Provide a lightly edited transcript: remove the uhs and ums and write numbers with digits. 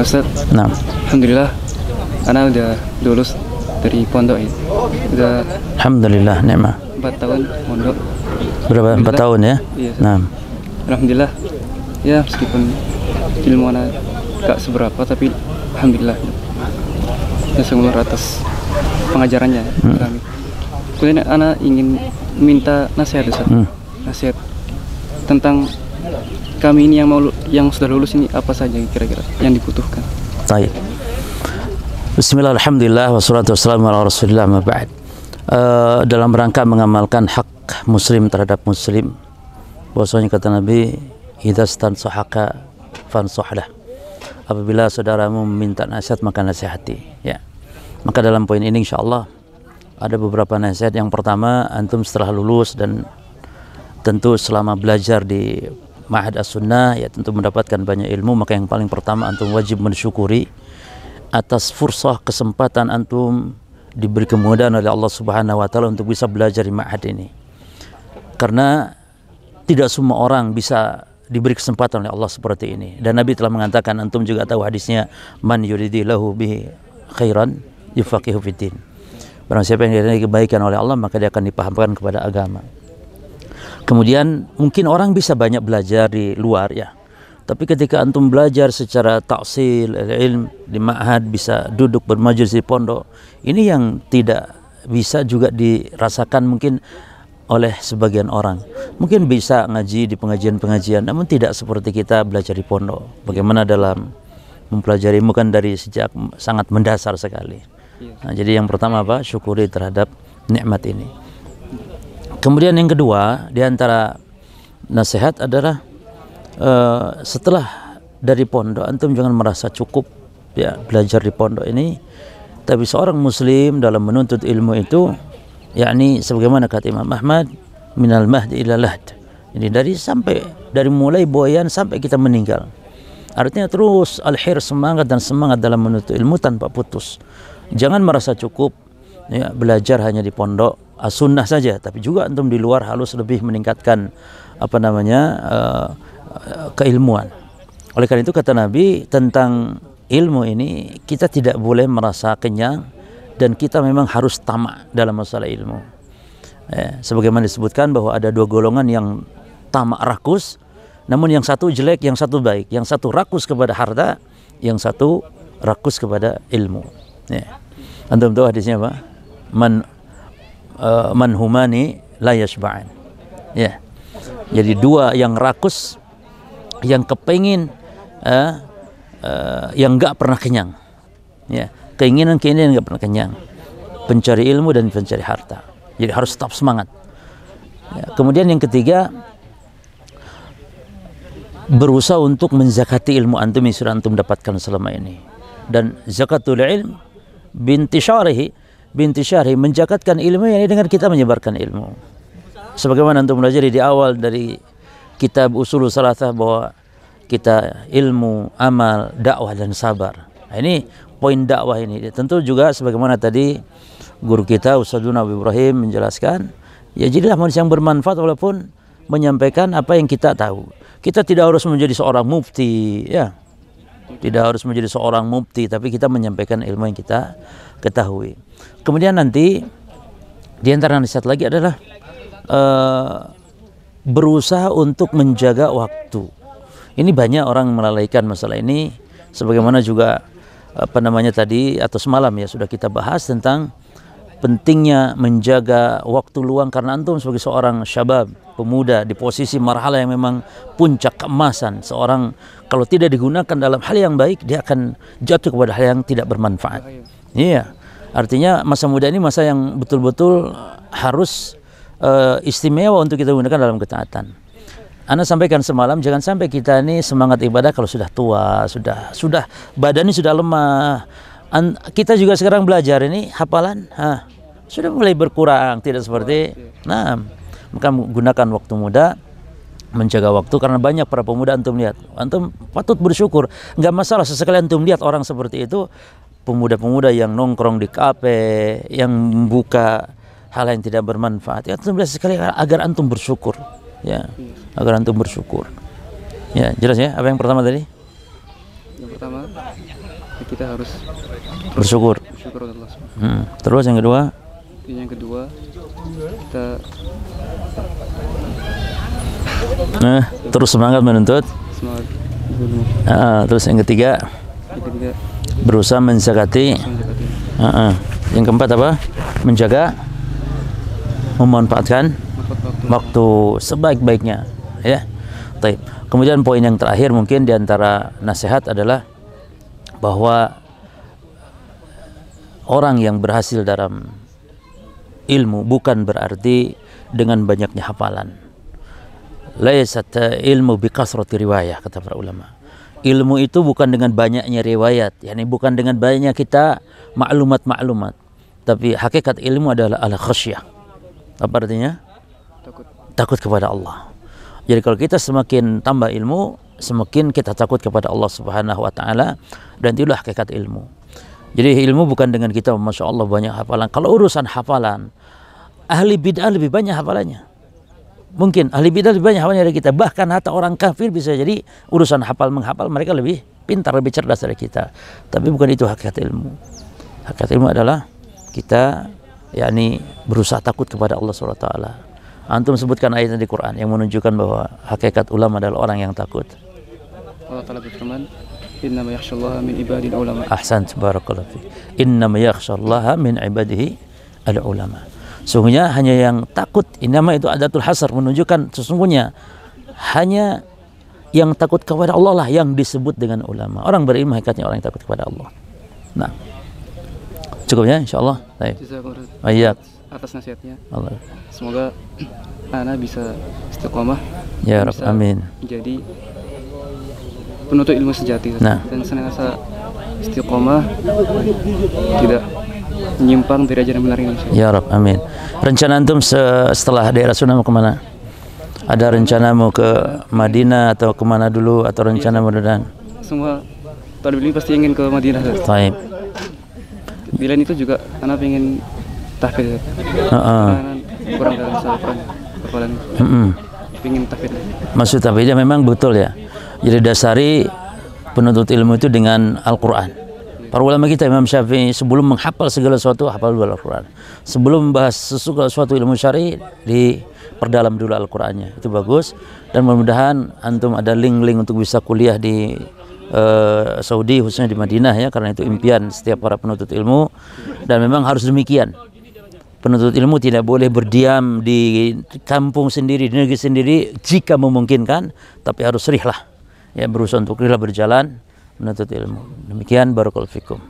Ustaz, Nah, alhamdulillah, anak udah lulus dari pondok ya. Udah alhamdulillah nikmah. 4 tahun pondok. Berapa? 4 tahun ya? Iya. Nah, Alhamdulillah, ya meskipun ilmu anak gak seberapa, tapi alhamdulillah ya semua atas pengajarannya kami. Kemudian anak ingin minta nasihat Ustaz. Nasihat tentang kami ini yang sudah lulus ini, apa saja kira-kira yang dibutuhkan. baik. Bismillah, alhamdulillah, wassalatu wassalamu ala rasulillah, ma ba'd. Dalam rangka mengamalkan hak muslim terhadap muslim, bahwasanya kata Nabi, idza stansahaka fansahlah. Apabila saudaramu meminta nasihat, maka nasihati, ya. Maka dalam poin ini insyaallah ada beberapa nasihat. Yang pertama, antum setelah lulus dan tentu selama belajar di Ma'had As-Sunnah, ya tentu mendapatkan banyak ilmu, maka yang paling pertama antum wajib mensyukuri atas fursah, kesempatan antum diberi kemudahan oleh Allah Subhanahu wa taala untuk bisa belajar di Ma'had ini. Karena tidak semua orang bisa diberi kesempatan oleh Allah seperti ini. Dan Nabi telah mengatakan, antum juga tahu hadisnya, man yuridillahu bihi khairan yufaqihu fiddin. Barang siapa yang diridai kebaikan oleh Allah, maka dia akan dipahamkan kepada agama. Kemudian mungkin orang bisa banyak belajar di luar, ya. Tapi ketika antum belajar secara taksil ilm di ma'had, bisa duduk bermajelis di pondok, ini yang tidak bisa juga dirasakan mungkin oleh sebagian orang. Mungkin bisa ngaji di pengajian-pengajian, namun tidak seperti kita belajar di pondok. Bagaimana dalam mempelajari ilmu kan dari sejak sangat mendasar sekali. Nah, jadi yang pertama apa? Syukuri terhadap nikmat ini. Kemudian yang kedua, di antara nasihat adalah setelah dari pondok, antum jangan merasa cukup, ya, belajar di pondok ini. Tapi seorang muslim dalam menuntut ilmu itu, yakni sebagaimana kata Imam Ahmad, minal mahdi ila lahd. Ini dari mulai boyan sampai kita meninggal. Artinya terus al-hir, semangat dan semangat dalam menuntut ilmu tanpa putus. Jangan merasa cukup, ya, belajar hanya di pondok as-sunnah saja, tapi juga antum di luar harus lebih meningkatkan keilmuan. Oleh karena itu kata Nabi tentang ilmu ini, kita tidak boleh merasa kenyang dan kita memang harus tamak dalam masalah ilmu. Sebagaimana disebutkan bahwa ada dua golongan yang tamak rakus, namun yang satu jelek, yang satu baik. Yang satu rakus kepada harta, yang satu rakus kepada ilmu. Antum tahu hadisnya apa? Man humani la yashba'an. Ya. Jadi dua yang rakus, yang kepengin, yang enggak pernah kenyang. Ya, keinginan enggak pernah kenyang. Pencari ilmu dan pencari harta. Jadi harus tetap semangat. Ya. Kemudian yang ketiga, berusaha untuk menzakati ilmu antum yang sudah antum dapatkan selama ini. Dan zakatul ilm bintisharihi, menjakatkan ilmu ini dengan kita menyebarkan ilmu. Sebagaimana antum belajar di awal dari kitab Ushulus Tsalatsah bahwa kita ilmu, amal, dakwah dan sabar. Nah, ini poin dakwah ini. Tentu juga sebagaimana tadi guru kita Ustadzuna Abu Ibrahim menjelaskan, ya jadilah manusia yang bermanfaat walaupun menyampaikan apa yang kita tahu. Kita tidak harus menjadi seorang mufti, ya. Tidak harus menjadi seorang mufti, tapi kita menyampaikan ilmu yang kita ketahui. Kemudian nanti di antara nasihat lagi adalah berusaha untuk menjaga waktu. Ini banyak orang melalaikan masalah ini, sebagaimana juga tadi atau semalam ya sudah kita bahas tentang pentingnya menjaga waktu luang. Karena antum sebagai seorang syabab, pemuda di posisi marhalah yang memang puncak keemasan, seorang kalau tidak digunakan dalam hal yang baik, dia akan jatuh kepada hal yang tidak bermanfaat. Iya, artinya masa muda ini masa yang betul-betul harus istimewa untuk kita gunakan dalam ketaatan. Ana sampaikan semalam, jangan sampai kita ini semangat ibadah kalau sudah tua, sudah badannya sudah lemah. Kita juga sekarang belajar ini hafalan, sudah mulai berkurang, tidak seperti. Nah, maka gunakan waktu muda, menjaga waktu, karena banyak para pemuda antum lihat, antum patut bersyukur. Nggak masalah sesekali antum lihat orang seperti itu, pemuda-pemuda yang nongkrong di kafe, yang membuka hal yang tidak bermanfaat. Ya, antum lihat sekali agar antum bersyukur, ya, agar antum bersyukur. Ya, jelas ya. Apa yang pertama tadi? Yang pertama, kita harus bersyukur. bersyukur kepada Allah SWT. Terus yang kedua, Yang kedua, kita terus semangat menuntut. semangat. Terus yang ketiga, Yang ketiga, berusaha menzakati. Yang keempat apa? Menjaga, memanfaatkan waktu sebaik-baiknya, ya. Baik. Kemudian poin yang terakhir mungkin diantara nasihat adalah bahwa orang yang berhasil dalam ilmu bukan berarti dengan banyaknya hafalan. Laysat ilmu bikasrati riwayah, kata para ulama. Ilmu itu bukan dengan banyaknya riwayat, yakni bukan dengan banyak kita maklumat, tapi hakikat ilmu adalah al-khasyah. Apa artinya? Takut kepada Allah. Jadi kalau kita semakin tambah ilmu, semakin kita takut kepada Allah Subhanahu wa taala, dan itulah hakikat ilmu. Jadi ilmu bukan dengan kita Masya Allah banyak hafalan. Kalau urusan hafalan, ahli bid'ah lebih banyak hafalannya. Mungkin ahli bid'ah lebih banyak hafalannya dari kita. Bahkan hatta orang kafir bisa jadi urusan menghafal mereka lebih pintar, lebih cerdas dari kita. Tapi bukan itu hakikat ilmu. Hakikat ilmu adalah kita yakni berusaha takut kepada Allah SWT. Antum sebutkan ayat di Quran yang menunjukkan bahwa hakikat ulama adalah orang yang takut. Allah Ta'ala berfirman, innama yakhshallaha min ibadil ulama. Ahsan, barakallahu fi. Innama yakhshallaha min ibadihi al-ulama. Sesungguhnya hanya yang takut, innama itu adatul hasar, menunjukkan sesungguhnya hanya yang takut kepada Allah lah yang disebut dengan ulama. Orang berilmu hakikatnya orang yang takut kepada Allah. Nah, cukup ya insyaallah. Baik. Ayat Atas nasihatnya. Allah. Semoga ana bisa istiqomah. Ya Rabb, amin. Jadi penuntut ilmu sejati, nah, dan senantiasa istiqomah, tidak menyimpang dari ajaran benar ini. Ya Rabb, amin. Rencana antum setelah daerah Sunnah mau kemana? Ada rencana mau ke Madinah atau kemana dulu, atau rencana mudah-mudahan? Semua talib ilmu pasti ingin ke Madinah. Baik. Bila itu juga anak ingin tahfidz. Kurang dalam masalah Quran. Ingin tahfidz. Maksud tahfidznya memang betul ya. Jadi dasari penuntut ilmu itu dengan Al-Quran. Para ulama kita, Imam Syafi'i, sebelum menghafal segala sesuatu, hafal dulu Al-Quran. Sebelum membahas sesuatu ilmu syar'i, diperdalam dulu Al-Qurannya. Itu bagus. Dan mudah-mudahan antum ada link-link untuk bisa kuliah di Saudi, khususnya di Madinah ya, karena itu impian setiap para penuntut ilmu. Dan memang harus demikian. Penuntut ilmu tidak boleh berdiam di kampung sendiri, di negeri sendiri jika memungkinkan, tapi harus rihlah. Ya, berusaha untuk rihlah berjalan menuntut ilmu. Demikian, barakallahu fikum.